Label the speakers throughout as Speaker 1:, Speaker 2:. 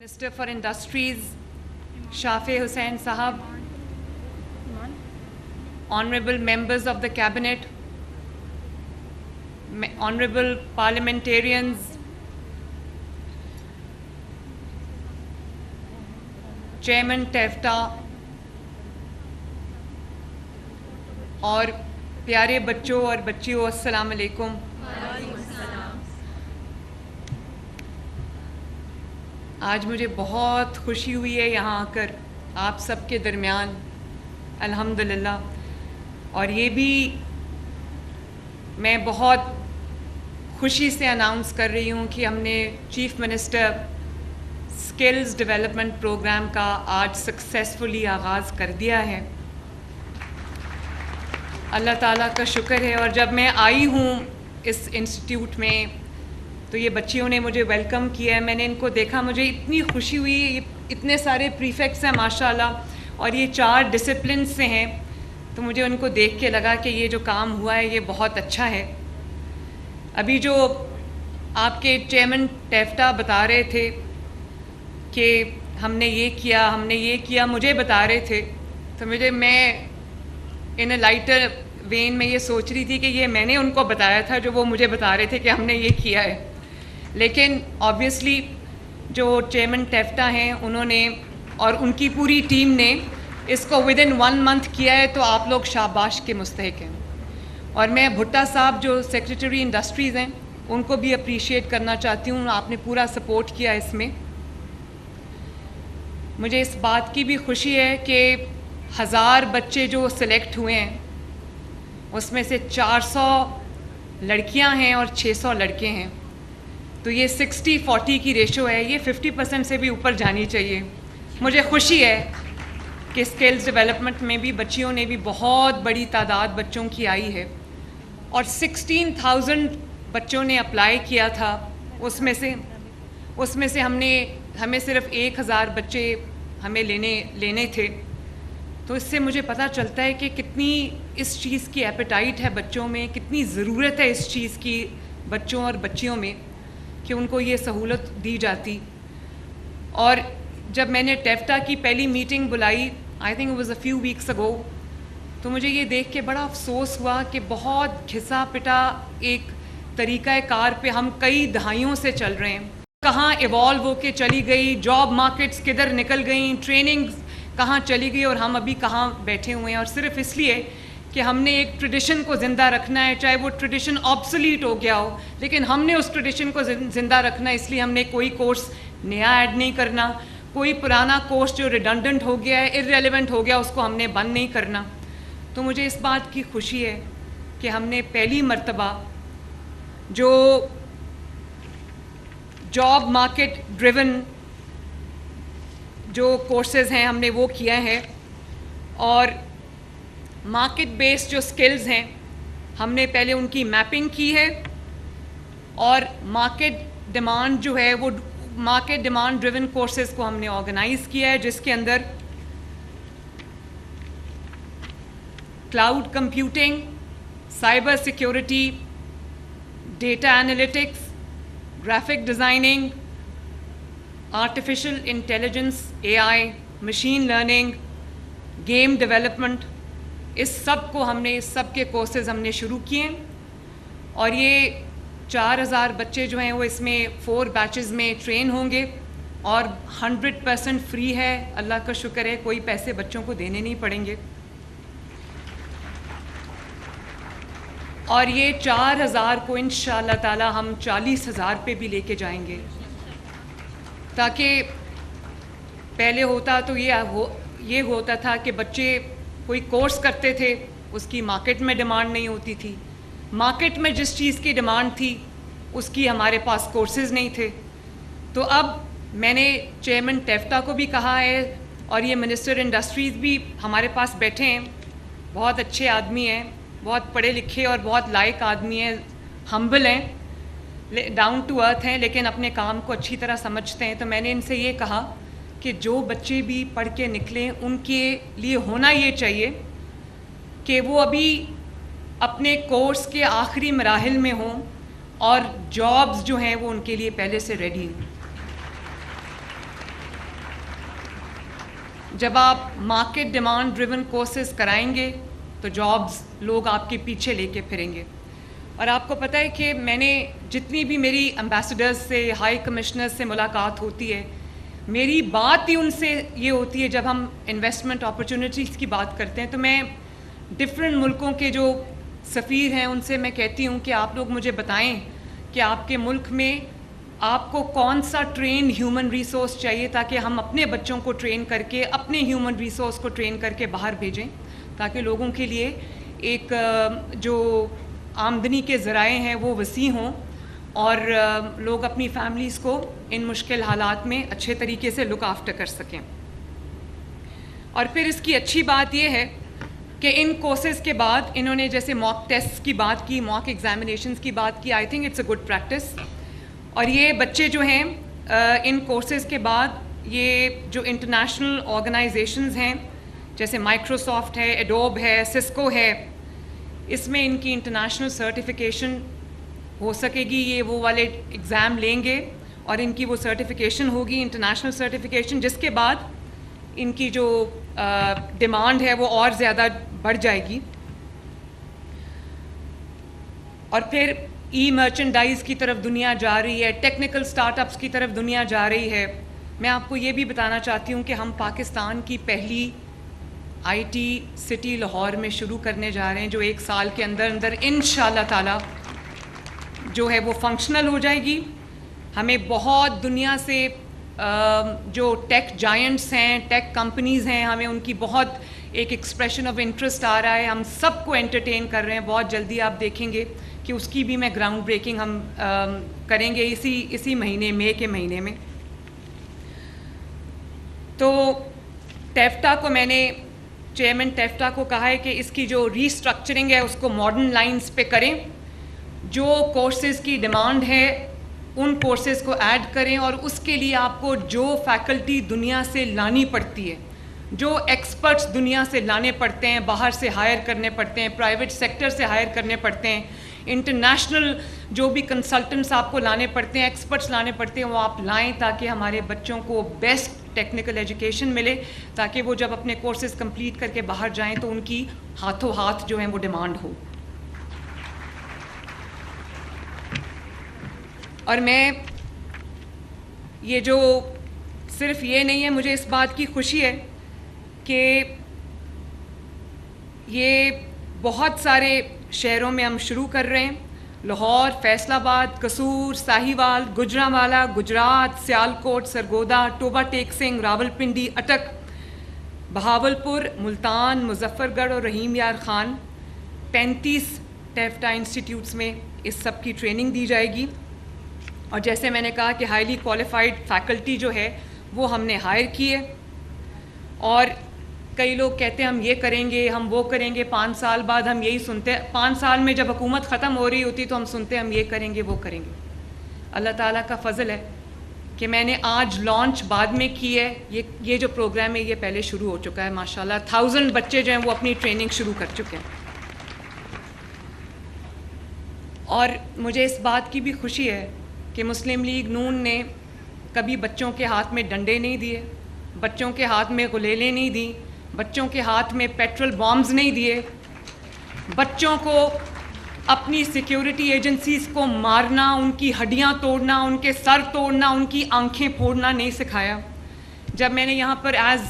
Speaker 1: Minister for Industries, Shafee Hussain Sahab, Honorable Members of the Cabinet, Honorable Parliamentarians, Chairman TEFTA اور پیارے بچوں اور بچیوں السلام علیکم. آج مجھے بہت خوشی ہوئی ہے یہاں آ کر آپ سب کے درمیان الحمدللہ، اور یہ بھی میں بہت خوشی سے اناؤنس کر رہی ہوں کہ ہم نے chief minister skills development programme کا آج سکسیسفلی آغاز کر دیا ہے. اللہ تعالیٰ کا شکر ہے. اور جب میں آئی ہوں اس انسٹیٹیوٹ میں تو یہ بچیوں نے مجھے ویلکم کیا ہے. میں نے ان کو دیکھا، مجھے اتنی خوشی ہوئی. یہ اتنے سارے پریفیکٹس ہیں ماشاءاللہ، اور یہ 4 ڈسپلنس سے ہیں، تو مجھے ان کو دیکھ کے لگا کہ یہ جو کام ہوا ہے یہ بہت اچھا ہے. ابھی جو آپ کے چیئرمین ٹیفٹا بتا رہے تھے کہ ہم نے یہ کیا مجھے بتا رہے تھے، تو میں ان اے لائٹر وین میں یہ سوچ رہی تھی کہ یہ میں نے ان کو بتایا تھا جو وہ مجھے بتا رہے تھے کہ ہم نے یہ کیا ہے. لیکن آبویسلی جو چیئرمین ٹیفٹا ہیں انہوں نے اور ان کی پوری ٹیم نے اس کو ودن 1 منتھ کیا ہے، تو آپ لوگ شاباش کے مستحق ہیں. اور میں بھٹا صاحب جو سیکریٹری انڈسٹریز ہیں ان کو بھی اپریشیٹ کرنا چاہتی ہوں. آپ نے پورا سپورٹ کیا اس میں. مجھے اس بات کی بھی خوشی ہے کہ 1000 بچے جو سلیکٹ ہوئے ہیں اس میں سے 400 لڑکیاں ہیں اور 600 لڑکے ہیں، تو یہ 60-40 کی ریشو ہے. یہ 50% سے بھی اوپر جانی چاہیے. مجھے خوشی ہے کہ اسکلز ڈیولپمنٹ میں بھی بچیوں نے بھی بہت بڑی تعداد بچوں کی آئی ہے، اور 16,000 بچوں نے اپلائی کیا تھا. اس میں سے ہمیں صرف 1000 بچے ہمیں لینے تھے. تو اس سے مجھے پتہ چلتا ہے کہ کتنی اس چیز کی ایپیٹائٹ ہے بچوں میں، کتنی ضرورت ہے اس چیز کی بچوں اور بچیوں میں کہ ان کو یہ سہولت دی جاتی. اور جب میں نے ٹیفٹا کی پہلی میٹنگ بلائی، I think it was a few weeks اگو، تو مجھے یہ دیکھ کے بڑا افسوس ہوا کہ بہت گھسا پٹا ایک طریقہ کار پہ ہم کئی دہائیوں سے چل رہے ہیں. کہاں ایوالو ہو کے چلی گئی، جاب مارکیٹس کدھر نکل گئیں، ٹریننگز کہاں چلی گئی، اور ہم ابھی کہاں بیٹھے ہوئے ہیں. اور صرف اس لیے کہ ہم نے ایک ٹریڈیشن کو زندہ رکھنا ہے، چاہے وہ ٹریڈیشن آبسولیٹ ہو گیا ہو، لیکن ہم نے اس ٹریڈیشن کو زندہ رکھنا ہے. اس لیے ہم نے کوئی کورس نیا ایڈ نہیں کرنا، کوئی پرانا کورس جو ریڈنڈنٹ ہو گیا ہے، ارریلیونٹ ہو گیا، اس کو ہم نے بند نہیں کرنا. تو مجھے اس بات کی خوشی ہے کہ ہم نے پہلی مرتبہ جو جاب مارکیٹ ڈریون جو کورسز ہیں ہم نے وہ کیا ہے، اور مارکیٹ بیس جو سکلز ہیں ہم نے پہلے ان کی میپنگ کی ہے، اور مارکیٹ ڈیمانڈ جو ہے وہ مارکیٹ ڈیمانڈ ڈریون کورسز کو ہم نے آرگنائز کیا ہے، جس کے اندر cloud computing, cyber security, data analytics, graphic designing, artificial intelligence AI، machine learning, game development, اس سب کے کورسز ہم نے شروع کیے. اور یہ 4000 بچے جو ہیں وہ اس میں 4 بیچز میں ٹرین ہوں گے، اور 100% فری ہے. اللہ کا شکر ہے، کوئی پیسے بچوں کو دینے نہیں پڑیں گے. اور یہ 4000 کو انشاءاللہ تعالی ہم 40,000 پہ بھی لے کے جائیں گے. تاکہ پہلے ہوتا تو یہ ہوتا تھا کہ بچے کوئی کورس کرتے تھے، اس کی مارکیٹ میں ڈیمانڈ نہیں ہوتی تھی، مارکیٹ میں جس چیز کی ڈیمانڈ تھی اس کی ہمارے پاس کورسز نہیں تھے. تو اب میں نے چیئرمین ٹیفٹا کو بھی کہا ہے، اور یہ منسٹر انڈسٹریز بھی ہمارے پاس بیٹھے ہیں، بہت اچھے آدمی ہیں، بہت پڑھے لکھے اور بہت لائق آدمی ہیں، ہمبل ہیں، ڈاؤن ٹو ارتھ ہیں، لیکن اپنے کام کو اچھی طرح سمجھتے ہیں. تو میں نے ان سے یہ کہا کہ جو بچے بھی پڑھ کے نکلیں ان کے لیے ہونا یہ چاہیے کہ وہ ابھی اپنے کورس کے آخری مراحل میں ہوں، اور جابز جو ہیں وہ ان کے لیے پہلے سے ریڈی ہوں. جب آپ مارکیٹ ڈیمانڈ ڈریون کورسز کرائیں گے تو جابز لوگ آپ کے پیچھے لے کے پھریں گے. اور آپ کو پتہ ہے کہ میں نے جتنی بھی میری ایمبیسڈرز سے ہائی کمشنر سے ملاقات ہوتی ہے, میری بات ہی ان سے یہ ہوتی ہے جب ہم انویسٹمنٹ اپرچونیٹیز کی بات کرتے ہیں تو میں ڈفرینٹ ملکوں کے جو سفیر ہیں ان سے میں کہتی ہوں کہ آپ لوگ مجھے بتائیں کہ آپ کے ملک میں آپ کو کون سا ٹرین ہیومن ریسورس چاہیے تاکہ ہم اپنے بچوں کو ٹرین کر کے اپنے ہیومن ریسورس کو ٹرین کر کے باہر بھیجیں, تاکہ لوگوں کے لیے ایک جو آمدنی کے ذرائع ہیں وہ وسیع ہوں اور لوگ اپنی فیملیز کو ان مشکل حالات میں اچھے طریقے سے لک آفٹر کر سکیں. اور پھر اس کی اچھی بات یہ ہے کہ ان کورسز کے بعد انہوں نے جیسے موک ٹیسٹ کی بات کی, موک ایگزامینیشنز کی بات کی, I think it's a good practice. اور یہ بچے جو ہیں ان کورسز کے بعد یہ جو انٹرنیشنل آرگنائزیشنز ہیں جیسے مائکروسافٹ ہے, ایڈوب ہے, سسکو ہے, اس میں ان کی انٹرنیشنل سرٹیفیکیشن ہو سکے گی. یہ وہ والے ایگزام لیں گے اور ان کی وہ سرٹیفیکیشن ہوگی, انٹرنیشنل سرٹیفیکیشن, جس کے بعد ان کی جو ڈیمانڈ ہے وہ اور زیادہ بڑھ جائے گی. اور پھر ای مرچنڈائز کی طرف دنیا جا رہی ہے, ٹیکنیکل سٹارٹ اپس کی طرف دنیا جا رہی ہے. میں آپ کو یہ بھی بتانا چاہتی ہوں کہ ہم پاکستان کی پہلی آئی ٹی سٹی لاہور میں شروع کرنے جا رہے ہیں, جو 1 سال کے اندر اندر انشاءاللہ تعالی جو ہے وہ فنکشنل ہو جائے گی. ہمیں بہت دنیا سے جو ٹیک جائنٹس ہیں, ٹیک کمپنیز ہیں, ہمیں ان کی بہت ایک ایکسپریشن آف انٹرسٹ آ رہا ہے. ہم سب کو انٹرٹین کر رہے ہیں. بہت جلدی آپ دیکھیں گے کہ اس کی بھی میں گراؤنڈ بریکنگ ہم کریں گے اسی مہینے, مئی کے مہینے میں. تو ٹیفٹا کو میں نے چیئرمین ٹیفٹا کو کہا ہے کہ اس کی جو ریسٹرکچرنگ ہے اس کو ماڈرن لائنز پہ کریں, جو کورسز کی ڈیمانڈ ہے ان کورسز کو ایڈ کریں, اور اس کے لیے آپ کو جو فیکلٹی دنیا سے لانی پڑتی ہے, جو ایکسپرٹس دنیا سے لانے پڑتے ہیں, باہر سے ہائر کرنے پڑتے ہیں, پرائیویٹ سیکٹر سے ہائر کرنے پڑتے ہیں, انٹرنیشنل جو بھی کنسلٹنٹس آپ کو لانے پڑتے ہیں, ایکسپرٹس لانے پڑتے ہیں, وہ آپ لائیں تاکہ ہمارے بچوں کو بیسٹ ٹیکنیکل ایجوکیشن ملے, تاکہ وہ جب اپنے کورسز کمپلیٹ کر کے باہر جائیں تو ان کی ہاتھوں ہاتھ جو ہیں وہ ڈیمانڈ ہو. اور میں یہ جو صرف یہ نہیں ہے, مجھے اس بات کی خوشی ہے کہ یہ بہت سارے شہروں میں ہم شروع کر رہے ہیں. لاہور, فیصل آباد, قصور, ساہیوال, گوجرانوالا, گجرات, سیالکوٹ, سرگودا, ٹوبہ ٹیک سنگھ, راولپنڈی, اٹک, بہاولپور, ملتان, مظفر گڑھ اور رحیم یار خان, 35 ٹیفٹا انسٹیٹیوٹس میں اس سب کی ٹریننگ دی جائے گی. اور جیسے میں نے کہا کہ ہائیلی کوالیفائڈ فیکلٹی جو ہے وہ ہم نے ہائر کی ہے. اور کئی لوگ کہتے ہیں ہم یہ کریں گے, ہم وہ کریں گے, 5 سال بعد ہم یہی سنتے ہیں. 5 سال میں جب حکومت ختم ہو رہی ہوتی تو ہم سنتے ہیں ہم یہ کریں گے, وہ کریں گے. اللہ تعالیٰ کا فضل ہے کہ میں نے آج لانچ بعد میں کی ہے. یہ جو پروگرام ہے یہ پہلے شروع ہو چکا ہے. ماشاءاللہ 1000 بچے جو ہیں وہ اپنی ٹریننگ شروع کر چکے ہیں. اور مجھے اس بات کی بھی خوشی ہے کہ مسلم لیگ نون نے کبھی بچوں کے ہاتھ میں ڈنڈے نہیں دیے, بچوں کے ہاتھ میں غلیلیں نہیں دیں, بچوں کے ہاتھ میں پیٹرول بامز نہیں دیے, بچوں کو اپنی سیکیورٹی ایجنسیز کو مارنا, ان کی ہڈیاں توڑنا, ان کے سر توڑنا, ان کی آنکھیں پھوڑنا نہیں سکھایا. جب میں نے یہاں پر as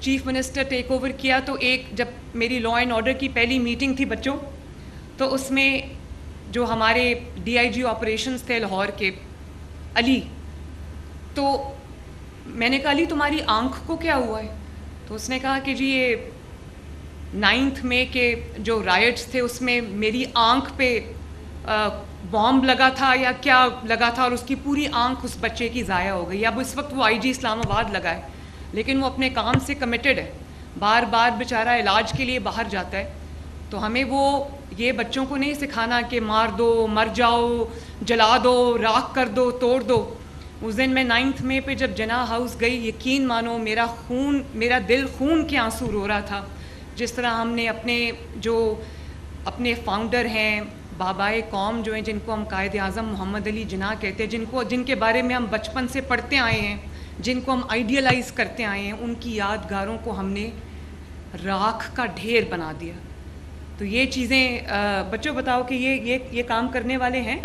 Speaker 1: chief minister take over کیا تو جب میری لا اینڈ آرڈر کی پہلی میٹنگ تھی بچوں, تو اس میں جو ہمارے ڈی آئی جی آپریشنز تھے لاہور کے, علی, تو میں نے کہا علی تمہاری آنکھ کو کیا ہوا ہے؟ تو اس نے کہا کہ جی یہ 9 مئی کے جو رائٹس تھے اس میں میری آنکھ پہ بامب لگا تھا یا کیا لگا تھا, اور اس کی پوری آنکھ اس بچے کی ضائع ہو گئی. اب اس وقت وہ آئی جی اسلام آباد لگا ہے, لیکن وہ اپنے کام سے کمیٹڈ ہے, بار بار بیچارہ علاج کے لیے باہر جاتا ہے. تو ہمیں وہ یہ بچوں کو نہیں سکھانا کہ مار دو, مر جاؤ, جلا دو, راکھ کر دو, توڑ دو. اس دن میں 9 مئی پہ جب جناح ہاؤس گئی, یقین مانو میرا دل خون کے آنسو رو رہا تھا. جس طرح ہم نے اپنے فاؤنڈر ہیں, بابائے قوم جو ہیں, جن کو ہم قائد اعظم محمد علی جناح کہتے ہیں, جن کے بارے میں ہم بچپن سے پڑھتے آئے ہیں, جن کو ہم آئیڈیلائز کرتے آئے ہیں، ان کی یادگاروں کو ہم نے راکھ کا ڈھیر بنا دیا. تو یہ چیزیں بچوں بتاؤ کہ یہ کام کرنے والے ہیں.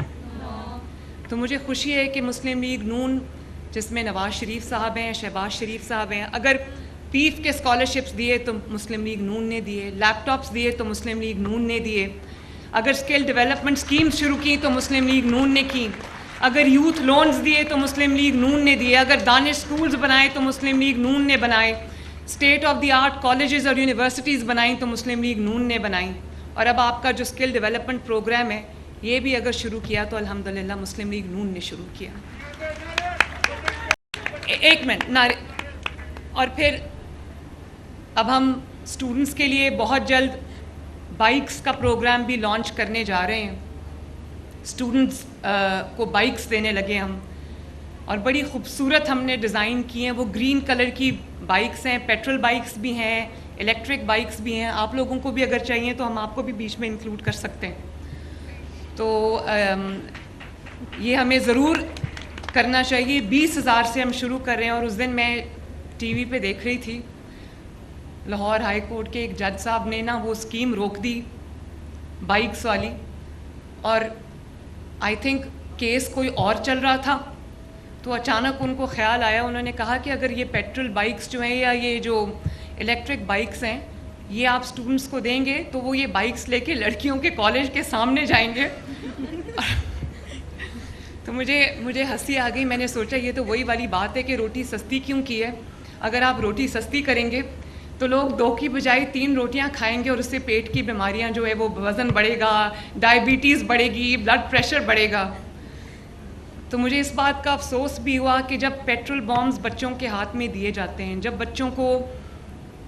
Speaker 1: تو مجھے خوشی ہے کہ مسلم لیگ نون، جس میں نواز شریف صاحب ہیں، شہباز شریف صاحب ہیں، اگر پیف کے اسکالرشپس دیے تو مسلم لیگ نون نے دیے، لیپ ٹاپس دیے تو مسلم لیگ نون نے دیے، اگر اسکل ڈیولپمنٹ اسکیمز شروع کی تو مسلم لیگ نون نے کی، اگر یوتھ لونز دیے تو مسلم لیگ نون نے دیے، اگر دانش اسکولز بنائے تو مسلم لیگ نون نے بنائے، state of the art colleges اور یونیورسٹیز بنائیں تو مسلم لیگ نون نے بنائیں. اور اب آپ کا جو اسکل ڈیولپمنٹ پروگرام ہے یہ بھی اگر شروع کیا تو الحمدللہ مسلم لیگ نون نے شروع کیا. ایک منٹ. اور پھر اب ہم اسٹوڈنٹس کے لیے بہت جلد بائکس کا پروگرام بھی لانچ کرنے جا رہے ہیں. اسٹوڈنٹس کو بائکس دینے لگے ہم، اور بڑی خوبصورت ہم نے ڈیزائن کی ہیں. وہ گرین کلر کی بائکس ہیں، پیٹرول بائکس بھی ہیں، الیکٹرک بائکس بھی ہیں. آپ لوگوں کو بھی اگر چاہیے تو ہم آپ کو بھی بیچ میں انکلوڈ کر سکتے ہیں. تو یہ ہمیں ضرور کرنا چاہیے. 20,000 سے ہم شروع کر رہے ہیں. اور اس دن میں ٹی وی پہ دیکھ رہی تھی، لاہور ہائی کورٹ کے ایک جج صاحب نے نا وہ اسکیم روک دی بائکس والی، اور آئی تھنک کیس کوئی اور چل رہا تھا. تو اچانک ان کو خیال آیا، انہوں نے کہا کہ اگر یہ پیٹرول بائکس جو ہیں یا یہ جو الیکٹرک بائکس ہیں یہ آپ اسٹوڈنٹس کو دیں گے تو وہ یہ بائکس لے کے لڑکیوں کے کالج کے سامنے جائیں گے. تو مجھے ہنسی آ گئی. میں نے سوچا یہ تو وہی والی بات ہے کہ روٹی سستی کیوں کی ہے. اگر آپ روٹی سستی کریں گے تو لوگ 2 کی بجائے 3 روٹیاں کھائیں گے، اور اس سے پیٹ کی بیماریاں جو ہے وہ وزن بڑھے گا، ڈائبٹیز بڑھے گی، بلڈ پریشر بڑھے گا. تو مجھے اس بات کا افسوس بھی ہوا کہ جب پیٹرول بامز بچوں کے ہاتھ میں دیے جاتے ہیں، جب بچوں کو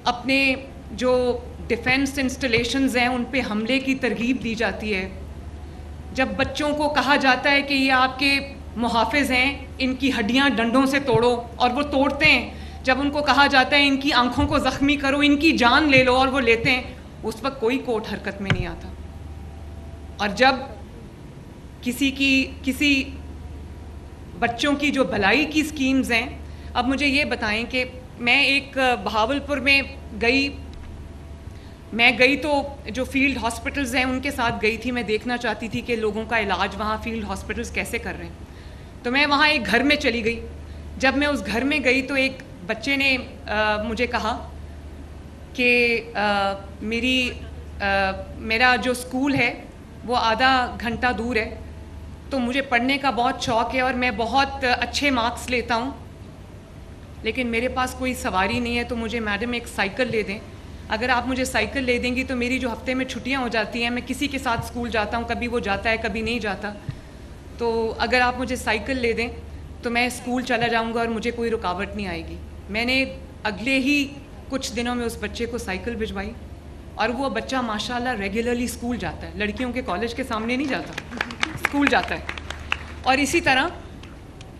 Speaker 1: اپنے جو ڈیفنس انسٹالیشنز ہیں ان پہ حملے کی ترغیب دی جاتی ہے، جب بچوں کو کہا جاتا ہے کہ یہ آپ کے محافظ ہیں، ان کی ہڈیاں ڈنڈوں سے توڑو، اور وہ توڑتے ہیں، جب ان کو کہا جاتا ہے ان کی آنکھوں کو زخمی کرو، ان کی جان لے لو، اور وہ لیتے ہیں، اس وقت کوئی کورٹ حرکت میں نہیں آتا. اور جب کسی بچوں کی جو بھلائی کی اسکیمز ہیں، اب مجھے یہ بتائیں کہ میں ایک بہاولپور میں گئی تو جو فیلڈ ہاسپٹلز ہیں ان کے ساتھ گئی تھی. میں دیکھنا چاہتی تھی کہ لوگوں کا علاج وہاں فیلڈ ہاسپٹلز کیسے کر رہے ہیں. تو میں وہاں ایک گھر میں چلی گئی. جب میں اس گھر میں گئی تو ایک بچے نے مجھے کہا کہ میرا جو اسکول ہے وہ آدھا گھنٹہ دور ہے، تو مجھے پڑھنے کا بہت شوق ہے اور میں بہت اچھے مارکس لیتا ہوں، لیکن میرے پاس کوئی سواری نہیں ہے، تو مجھے میڈم ایک سائیکل لے دیں. اگر آپ مجھے سائیکل لے دیں گی تو میری جو ہفتے میں چھٹیاں ہو جاتی ہیں، میں کسی کے ساتھ اسکول جاتا ہوں، کبھی وہ جاتا ہے کبھی نہیں جاتا، تو اگر آپ مجھے سائیکل لے دیں تو میں اسکول چلا جاؤں گا اور مجھے کوئی رکاوٹ نہیں آئے گی. میں نے اگلے ہی کچھ دنوں میں اس بچے کو سائیکل بھجوائی، اور وہ بچہ ماشاءاللہ ریگولرلی اسکول جاتا ہے. لڑکیوں کے کالج کے سامنے نہیں جاتا، اسکول جاتا ہے. اور اسی طرح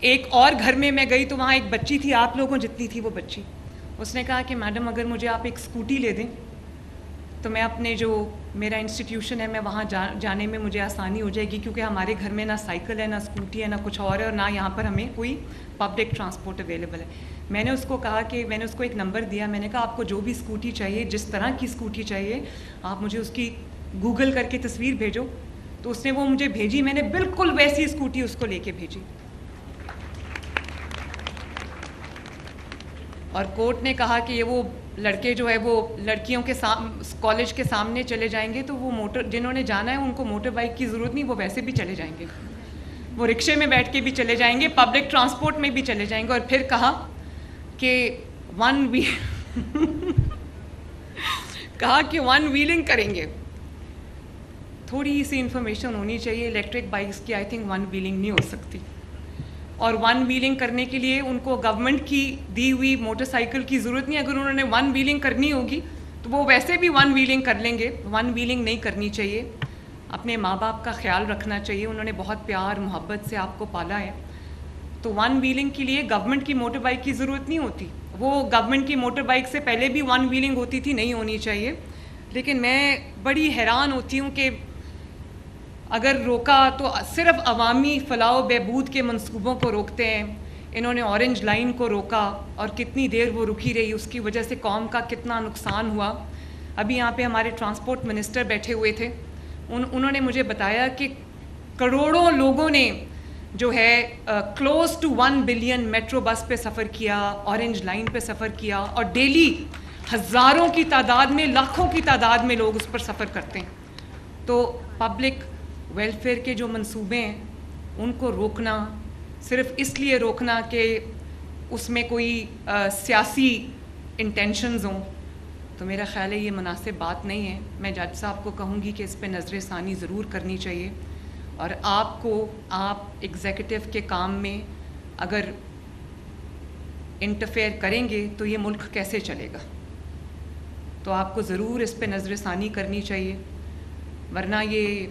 Speaker 1: ایک اور گھر میں گئی تو وہاں ایک بچی تھی، آپ لوگوں جتنی تھی وہ بچی. اس نے کہا کہ میڈم اگر مجھے آپ ایک اسکوٹی لے دیں تو میں اپنے جو میرا انسٹیٹیوشن ہے میں وہاں جانے میں مجھے آسانی ہو جائے گی، کیونکہ ہمارے گھر میں نہ سائیکل ہے، نہ اسکوٹی ہے، نہ کچھ اور ہے، اور نہ یہاں پر ہمیں کوئی پبلک ٹرانسپورٹ اویلیبل ہے. میں نے اس کو کہا کہ میں نے اس کو ایک نمبر دیا. میں نے کہا آپ کو جو بھی اسکوٹی چاہیے، جس طرح کی اسکوٹی چاہیے، آپ مجھے اس کی گوگل کر کے تصویر بھیجو. تو اس نے وہ مجھے بھیجی. میں نے بالکل ویسی اسکوٹی اس کو لے کے بھیجی. اور کورٹ نے کہا کہ یہ وہ لڑکے جو ہے وہ لڑکیوں کے کالج کے سامنے چلے جائیں گے، تو وہ جنہوں نے جانا ہے ان کو موٹر بائک کی ضرورت نہیں، وہ ویسے بھی چلے جائیں گے، وہ رکشے میں بیٹھ کے بھی چلے جائیں گے، پبلک ٹرانسپورٹ میں بھی چلے جائیں گے. اور پھر کہا کہ ون ویلنگ کریں گے. تھوڑی سی انفارمیشن ہونی چاہیے. الیکٹرک بائکس کی آئی تھنک ون ویلنگ نہیں ہو سکتی، اور ون ویلنگ کرنے کے لیے ان کو گورنمنٹ کی دی ہوئی موٹر سائیکل کی ضرورت نہیں. اگر انہوں نے ون ویلنگ کرنی ہوگی تو وہ ویسے بھی ون ویلنگ کر لیں گے. ون ویلنگ نہیں کرنی چاہیے. اپنے ماں باپ کا خیال رکھنا چاہیے، انہوں نے بہت پیار محبت سے آپ کو پالا ہے. تو ون ویلنگ کے لیے گورنمنٹ کی موٹر بائک کی ضرورت نہیں ہوتی. وہ گورنمنٹ کی موٹر بائک سے پہلے بھی ون ویلنگ ہوتی تھی، نہیں ہونی چاہیے. لیکن میں بڑی حیران ہوتی ہوں کہ اگر روکا تو صرف عوامی فلاح و بہبود کے منصوبوں کو روکتے ہیں. انہوں نے اورنج لائن کو روکا اور کتنی دیر وہ رکی رہی, اس کی وجہ سے قوم کا کتنا نقصان ہوا. ابھی یہاں پہ ہمارے ٹرانسپورٹ منسٹر بیٹھے ہوئے تھے, انہوں نے مجھے بتایا کہ کروڑوں لوگوں نے جو ہے close to 1 billion metro bus پہ سفر کیا, اورنج لائن پہ سفر کیا, اور ڈیلی ہزاروں کی تعداد میں, لاکھوں کی تعداد میں لوگ اس پر سفر کرتے ہیں. تو پبلک ویلفیئر کے جو منصوبے ہیں ان کو روکنا, صرف اس لیے روکنا کہ اس میں کوئی سیاسی انٹینشنز ہوں, تو میرا خیال ہے یہ مناسب بات نہیں ہے. میں جج صاحب کو کہوں گی کہ اس پہ نظر ثانی ضرور کرنی چاہیے, اور آپ ایگزیکٹو کے کام میں اگر انٹرفیئر کریں گے تو یہ ملک کیسے چلے گا. تو آپ کو ضرور اس پہ نظر ثانی کرنی چاہیے, ورنہ یہ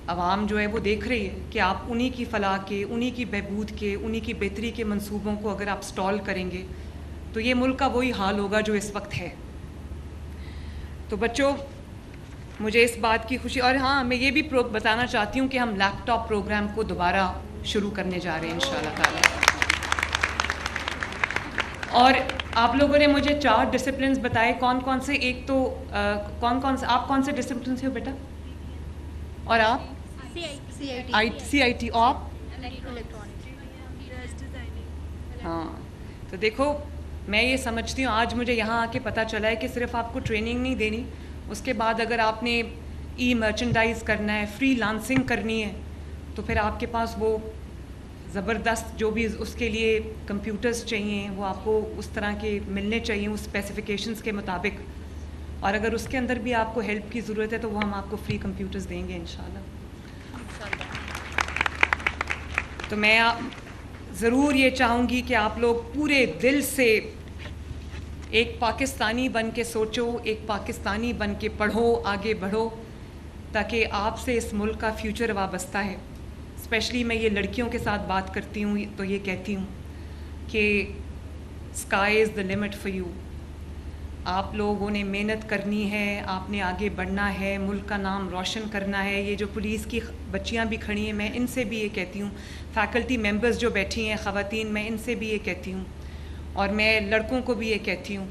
Speaker 1: عوام جو ہے وہ دیکھ رہی ہے کہ آپ انہی کی فلاح کے, انہی کی بہبود کے, انہی کی بہتری کے منصوبوں کو اگر آپ سٹال کریں گے تو یہ ملک کا وہی حال ہوگا جو اس وقت ہے. تو بچوں, مجھے اس بات کی خوشی, اور ہاں میں یہ بھی بتانا چاہتی ہوں کہ ہم لیپ ٹاپ پروگرام کو دوبارہ شروع کرنے جا رہے ہیں انشاءاللہ تعالی. اور آپ لوگوں نے مجھے 4 ڈسپلنز بتائے, کون کون سے, ایک تو آپ کون سے ڈسپلن سے ہو بیٹا, اور آپ سی آئی ٹی, اور آپ ہاں. تو دیکھو میں یہ سمجھتی ہوں آج مجھے یہاں آ کے پتہ چلا ہے کہ صرف آپ کو ٹریننگ نہیں دینی, اس کے بعد اگر آپ نے ای مرچنڈائز کرنا ہے, فری لانسنگ کرنی ہے, تو پھر آپ کے پاس وہ زبردست جو بھی اس کے لیے کمپیوٹرز چاہیے وہ آپ کو اس طرح کے ملنے چاہیے اس اسپیسیفکیشنز کے مطابق. اور اگر اس کے اندر بھی آپ کو ہیلپ کی ضرورت ہے تو وہ ہم آپ کو فری کمپیوٹرز دیں گے انشاءاللہ. تو میں ضرور یہ چاہوں گی کہ آپ لوگ پورے دل سے ایک پاکستانی بن کے سوچو, ایک پاکستانی بن کے پڑھو, آگے بڑھو, تاکہ آپ سے اس ملک کا فیوچر وابستہ ہے. اسپیشلی میں یہ لڑکیوں کے ساتھ بات کرتی ہوں تو یہ کہتی ہوں کہ sky is the limit for you. آپ لوگوں نے محنت کرنی ہے, آپ نے آگے بڑھنا ہے, ملک کا نام روشن کرنا ہے. یہ جو پولیس کی بچیاں بھی کھڑی ہیں, میں ان سے بھی یہ کہتی ہوں, فیکلٹی ممبرز جو بیٹھی ہیں خواتین, میں ان سے بھی یہ کہتی ہوں, اور میں لڑکوں کو بھی یہ کہتی ہوں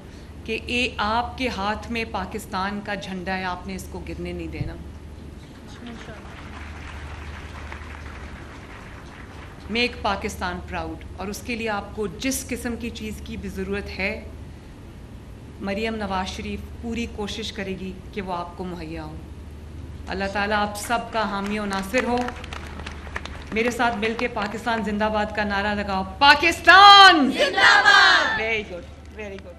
Speaker 1: کہ آپ کے ہاتھ میں پاکستان کا جھنڈا ہے, آپ نے اس کو گرنے نہیں دینا. میک پاکستان پراؤڈ, اور اس کے لیے آپ کو جس قسم کی چیز کی بھی ضرورت ہے, مریم نواز شریف پوری کوشش کرے گی کہ وہ آپ کو مہیا ہو. اللہ تعالیٰ آپ سب کا حامی و ناصر ہو. میرے ساتھ مل کے پاکستان زندہ باد کا نعرہ لگاؤ, پاکستان زندہ باد. Very good, very good.